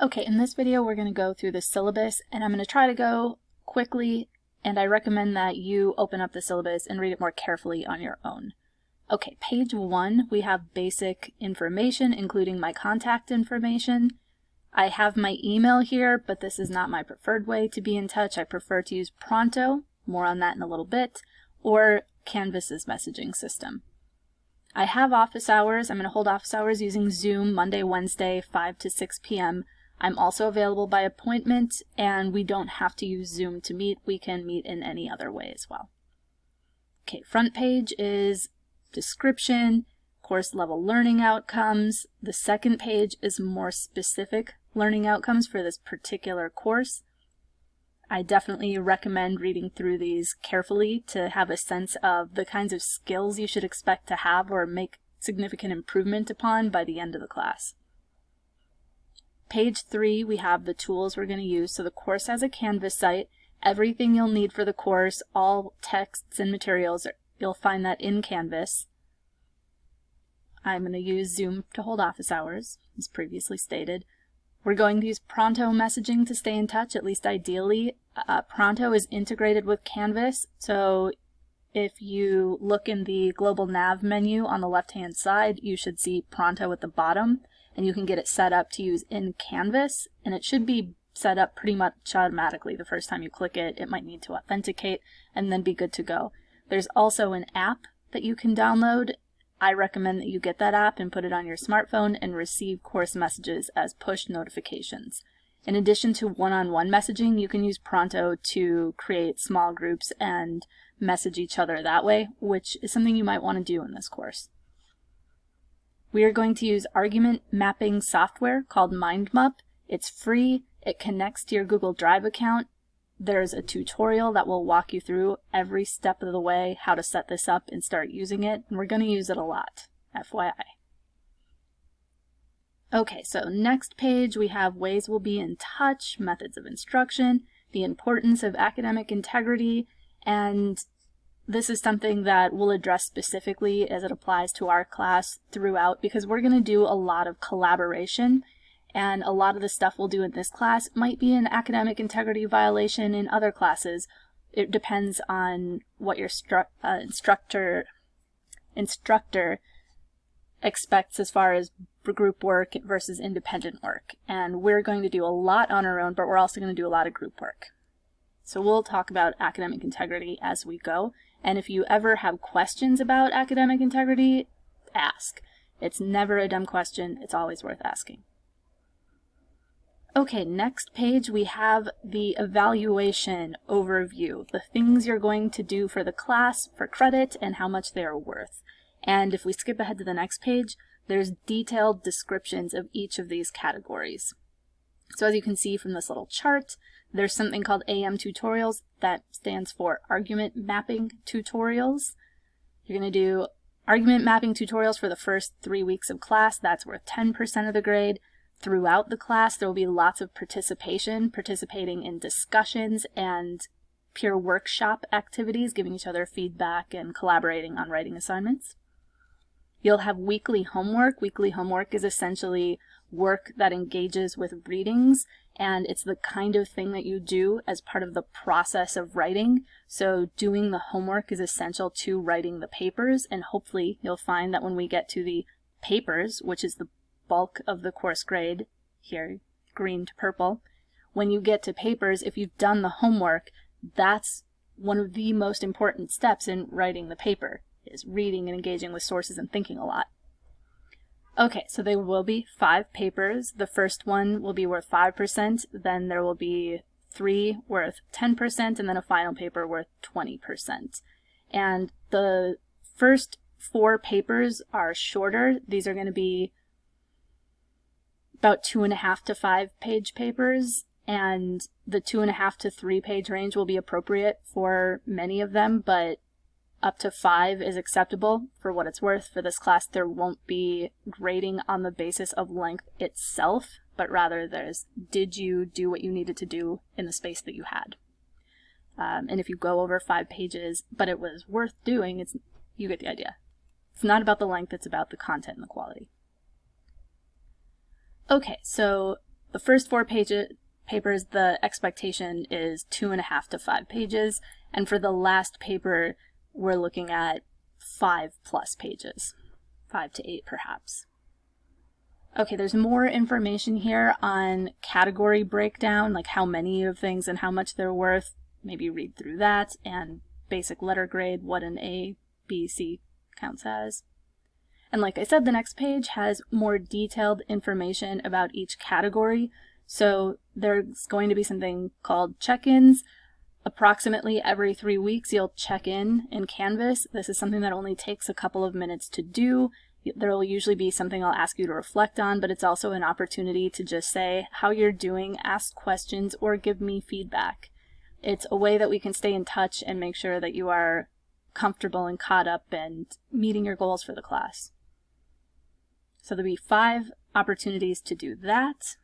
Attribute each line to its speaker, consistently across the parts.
Speaker 1: Okay, in this video we're going to go through the syllabus, and I'm going to try to go quickly, and I recommend that you open up the syllabus and read it more carefully on your own. Okay, page 1, we have basic information, including my contact information. I have my email here, but this is not my preferred way to be in touch. I prefer to use Pronto, more on that in a little bit, or Canvas's messaging system. I have office hours. I'm going to hold office hours using Zoom Monday, Wednesday, 5 to 6 p.m. I'm also available by appointment, and we don't have to use Zoom to meet. We can meet in any other way as well. Okay, front page is description, course level learning outcomes. The second page is more specific learning outcomes for this particular course. I definitely recommend reading through these carefully to have a sense of the kinds of skills you should expect to have or make significant improvement upon by the end of the class. Page 3, we have the tools we're going to use. So the course has a Canvas site. Everything you'll need for the course, all texts and materials, you'll find that in Canvas. I'm going to use Zoom to hold office hours, as previously stated. We're going to use Pronto messaging to stay in touch, at least ideally. Pronto is integrated with Canvas, so if you look in the global nav menu on the left-hand side, you should see Pronto at the bottom, and you can get it set up to use in Canvas, and it should be set up pretty much automatically the first time you click it. It might need to authenticate and then be good to go. There's also an app that you can download. I recommend that you get that app and put it on your smartphone and receive course messages as push notifications. In addition to one-on-one messaging, you can use Pronto to create small groups and message each other that way, which is something you might want to do in this course. We are going to use argument mapping software called MindMup. It's free. It connects to your Google Drive account. There's a tutorial that will walk you through every step of the way how to set this up and start using it, and we're going to use it a lot, FYI. Okay, so next page we have ways we'll be in touch, methods of instruction, the importance of academic integrity, and this is something that we'll address specifically as it applies to our class throughout, because we're going to do a lot of collaboration. And a lot of the stuff we'll do in this class might be an academic integrity violation in other classes. It depends on what your instructor expects as far as group work versus independent work. And we're going to do a lot on our own, but we're also going to do a lot of group work. So we'll talk about academic integrity as we go. And if you ever have questions about academic integrity, ask. It's never a dumb question. It's always worth asking. Okay, next page we have the evaluation overview, the things you're going to do for the class for credit and how much they are worth. And if we skip ahead to the next page, there's detailed descriptions of each of these categories. So as you can see from this little chart, there's something called AM tutorials that stands for argument mapping tutorials. You're going to do argument mapping tutorials for the first 3 weeks of class. That's worth 10% of the grade. Throughout the class, there will be lots of participating in discussions and peer workshop activities, giving each other feedback and collaborating on writing assignments. You'll have weekly homework. Weekly homework is essentially work that engages with readings, and it's the kind of thing that you do as part of the process of writing. So doing the homework is essential to writing the papers, and hopefully you'll find that when we get to the papers, which is the bulk of the course grade, here, green to purple, when you get to papers, if you've done the homework, that's one of the most important steps in writing the paper, is reading and engaging with sources and thinking a lot. Okay, so there will be 5 papers. The first one will be worth 5%, then there will be 3 worth 10%, and then a final paper worth 20%. And the first 4 papers are shorter. These are going to be about 2.5 to 5 page papers, and the 2.5 to 3 page range will be appropriate for many of them, but up to 5 is acceptable for what it's worth. For this class, there won't be grading on the basis of length itself, but rather there's, did you do what you needed to do in the space that you had? And if you go over 5 pages, but it was worth doing, you get the idea. It's not about the length, it's about the content and the quality. Okay, so the first 4 papers, the expectation is 2.5 to 5 pages, and for the last paper, we're looking at 5+ pages, 5 to 8 perhaps. Okay, there's more information here on category breakdown, like how many of things and how much they're worth. Maybe read through that, and basic letter grade, what an A, B, C counts as. And like I said, the next page has more detailed information about each category. So there's going to be something called check-ins. Approximately every 3 weeks you'll check in Canvas. This is something that only takes a couple of minutes to do. There will usually be something I'll ask you to reflect on, but it's also an opportunity to just say how you're doing, ask questions, or give me feedback. It's a way that we can stay in touch and make sure that you are comfortable and caught up and meeting your goals for the class. So there'll be 5 opportunities to do that.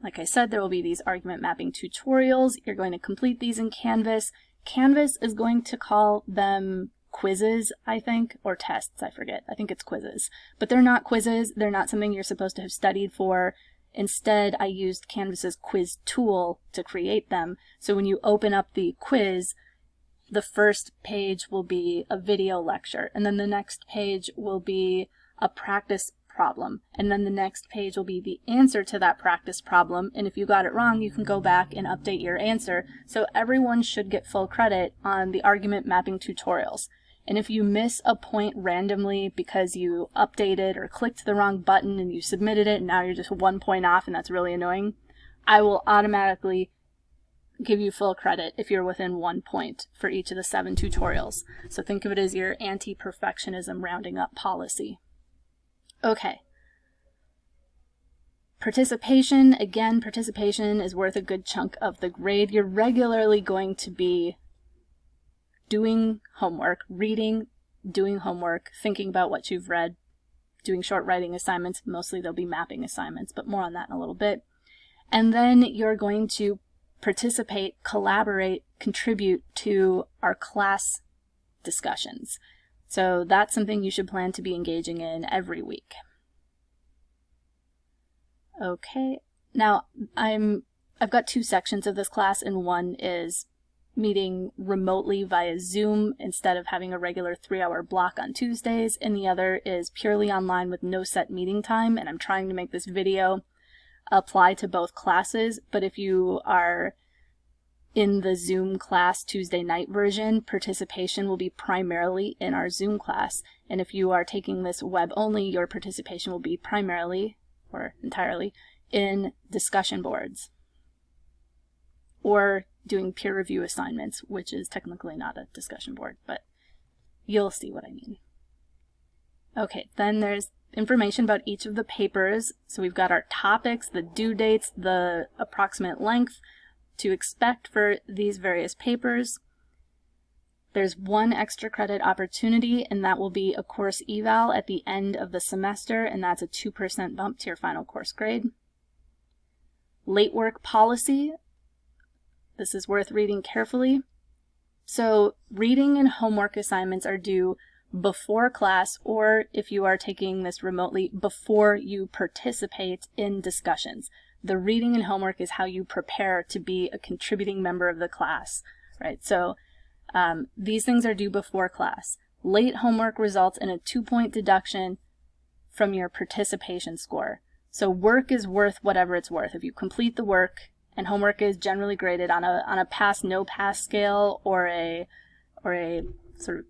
Speaker 1: Like I said, there will be these argument mapping tutorials. You're going to complete these in Canvas. Canvas is going to call them quizzes, I think, or tests, I forget. I think it's quizzes. But they're not quizzes. They're not something you're supposed to have studied for. Instead, I used Canvas's quiz tool to create them. So when you open up the quiz, the first page will be a video lecture, and then the next page will be a practice problem, and then the next page will be the answer to that practice problem, and if you got it wrong, you can go back and update your answer. So everyone should get full credit on the argument mapping tutorials. And if you miss a point randomly because you updated or clicked the wrong button and you submitted it and now you're just 1 point off and that's really annoying, I will automatically give you full credit if you're within 1 point for each of the 7 tutorials. So think of it as your anti-perfectionism rounding up policy. Okay. Participation, again, participation is worth a good chunk of the grade. You're regularly going to be doing homework, reading, doing homework, thinking about what you've read, doing short writing assignments. Mostly they'll be mapping assignments, but more on that in a little bit. And then you're going to participate, collaborate, contribute to our class discussions. So that's something you should plan to be engaging in every week. Okay, now I've got 2 sections of this class, and one is meeting remotely via Zoom instead of having a regular 3-hour block on Tuesdays, and the other is purely online with no set meeting time, and I'm trying to make this video apply to both classes, but if you are in the Zoom class Tuesday night version, participation will be primarily in our Zoom class, and if you are taking this web only, your participation will be primarily or entirely in discussion boards or doing peer review assignments, which is technically not a discussion board, but you'll see what I mean. Okay, then there's information about each of the papers. So we've got our topics, the due dates, the approximate length to expect for these various papers. There's 1 extra credit opportunity, and that will be a course eval at the end of the semester, and that's a 2% bump to your final course grade. Late work policy. This is worth reading carefully. So reading and homework assignments are due before class, or if you are taking this remotely, before you participate in discussions. The reading and homework is how you prepare to be a contributing member of the class, right? So these things are due before class. Late homework results in a 2-point deduction from your participation score. So work is worth whatever it's worth. If you complete the work, and homework is generally graded on a pass, no pass scale, or a sort of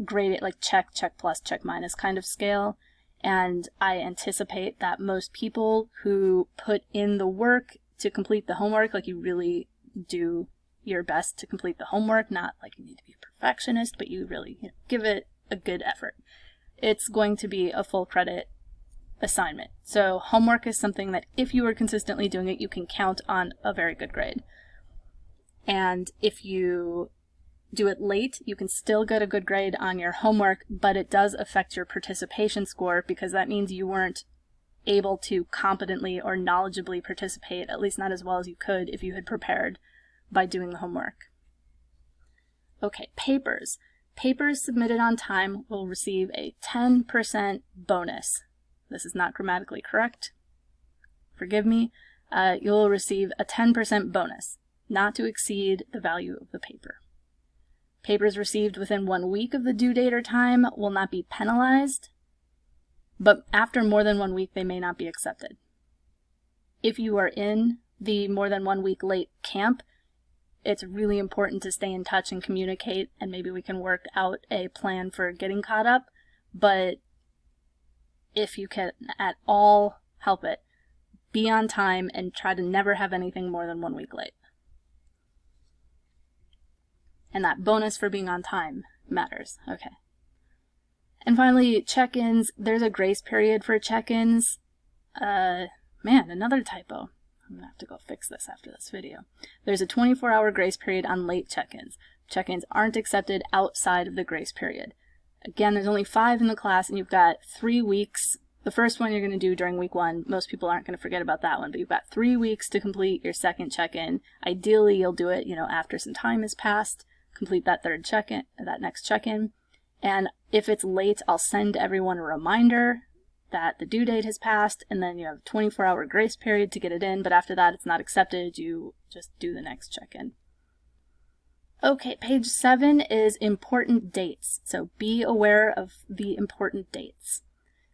Speaker 1: graded like check plus, check minus kind of scale. And I anticipate that most people who put in the work to complete the homework, like you really do your best to complete the homework, not like you need to be a perfectionist, but you really give it a good effort. It's going to be a full credit assignment. So homework is something that if you are consistently doing it, you can count on a very good grade. And if you do it late, you can still get a good grade on your homework, but it does affect your participation score because that means you weren't able to competently or knowledgeably participate, at least not as well as you could if you had prepared by doing the homework. Okay, papers. Papers submitted on time will receive a 10% bonus. This is not grammatically correct. forgive me, you'll receive a 10% bonus, not to exceed the value of the paper. Papers received within 1 week of the due date or time will not be penalized, but after more than 1 week, they may not be accepted. If you are in the more than 1 week late camp, it's really important to stay in touch and communicate, and maybe we can work out a plan for getting caught up. But if you can at all help it, be on time and try to never have anything more than 1 week late. And that bonus for being on time matters. Okay. And finally, check-ins. There's a grace period for check-ins. Man, another typo. I'm gonna have to go fix this after this video. There's a 24-hour grace period on late check-ins. Check-ins aren't accepted outside of the grace period. Again, there's only 5 in the class, and you've got 3 weeks. The first one you're going to do during week 1. Most people aren't going to forget about that one, but you've got 3 weeks to complete your second check-in. Ideally, you'll do it, after some time has passed. Complete that third check-in, that next check-in. And if it's late, I'll send everyone a reminder that the due date has passed, and then you have a 24-hour grace period to get it in, but after that it's not accepted. You just do the next check-in. Okay, page 7 is important dates, so be aware of the important dates.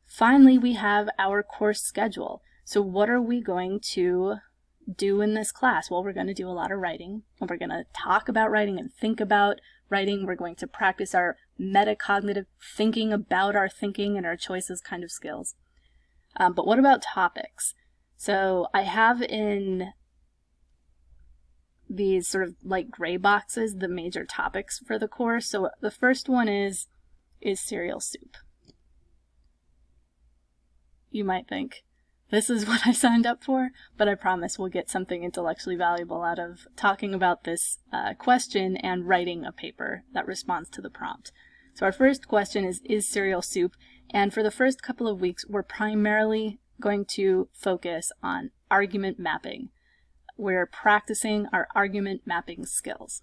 Speaker 1: Finally, we have our course schedule. So what are we going to do in this class? Well, we're going to do a lot of writing, and we're going to talk about writing and think about writing. We're going to practice our metacognitive thinking about our thinking and our choices kind of skills. But what about topics? So I have in these sort of light gray boxes the major topics for the course. So the first one is cereal soup. You might think, this is what I signed up for, but I promise we'll get something intellectually valuable out of talking about this question and writing a paper that responds to the prompt. So our first question is cereal soup? And for the first couple of weeks, we're primarily going to focus on argument mapping. We're practicing our argument mapping skills.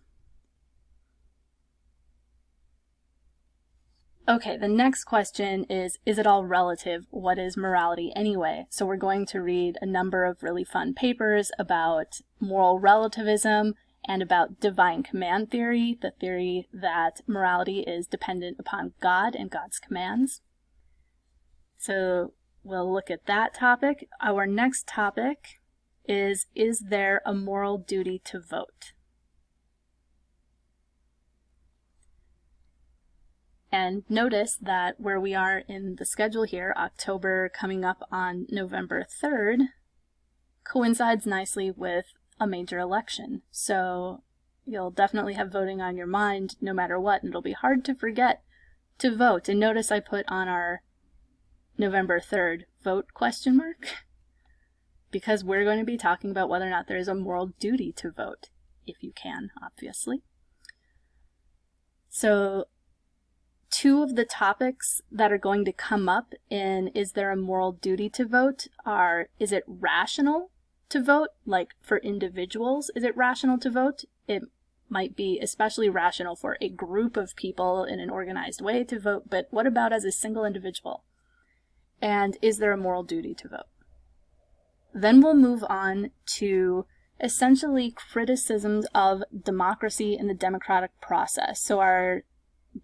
Speaker 1: Okay, the next question is it all relative? What is morality anyway? So we're going to read a number of really fun papers about moral relativism and about divine command theory, the theory that morality is dependent upon God and God's commands. So we'll look at that topic. Our next topic is there a moral duty to vote? And notice that where we are in the schedule here, October coming up on November 3rd, coincides nicely with a major election. So you'll definitely have voting on your mind no matter what, and it'll be hard to forget to vote. And notice I put on our November 3rd vote ? Because we're going to be talking about whether or not there is a moral duty to vote, if you can, obviously. So 2 of the topics that are going to come up in is there a moral duty to vote are, is it rational to vote? Like for individuals, is it rational to vote? It might be especially rational for a group of people in an organized way to vote, but what about as a single individual? And is there a moral duty to vote? Then we'll move on to essentially criticisms of democracy and the democratic process. So our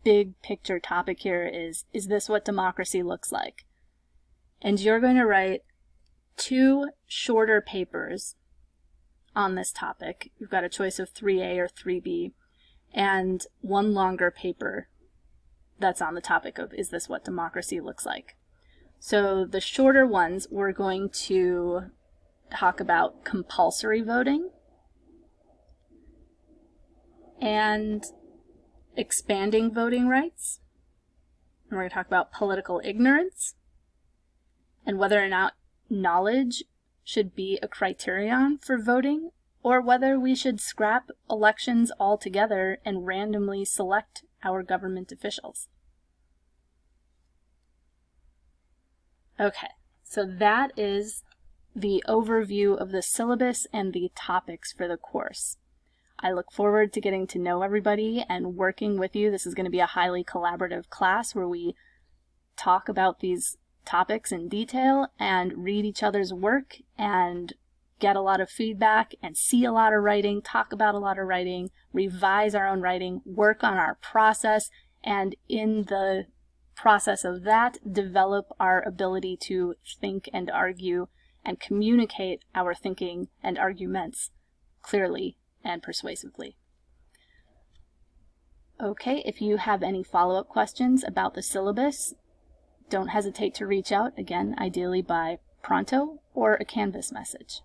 Speaker 1: big picture topic here is this what democracy looks like? And you're going to write 2 shorter papers on this topic. You've got a choice of 3A or 3B, and 1 longer paper that's on the topic of is this what democracy looks like? So the shorter ones, we're going to talk about compulsory voting and expanding voting rights. And we're going to talk about political ignorance and whether or not knowledge should be a criterion for voting, or whether we should scrap elections altogether and randomly select our government officials. Okay, so that is the overview of the syllabus and the topics for the course. I look forward to getting to know everybody and working with you. This is going to be a highly collaborative class where we talk about these topics in detail and read each other's work and get a lot of feedback and see a lot of writing, talk about a lot of writing, revise our own writing, work on our process, and in the process of that, develop our ability to think and argue and communicate our thinking and arguments clearly and persuasively. Okay, if you have any follow-up questions about the syllabus, don't hesitate to reach out, again, ideally by pronto or a Canvas message.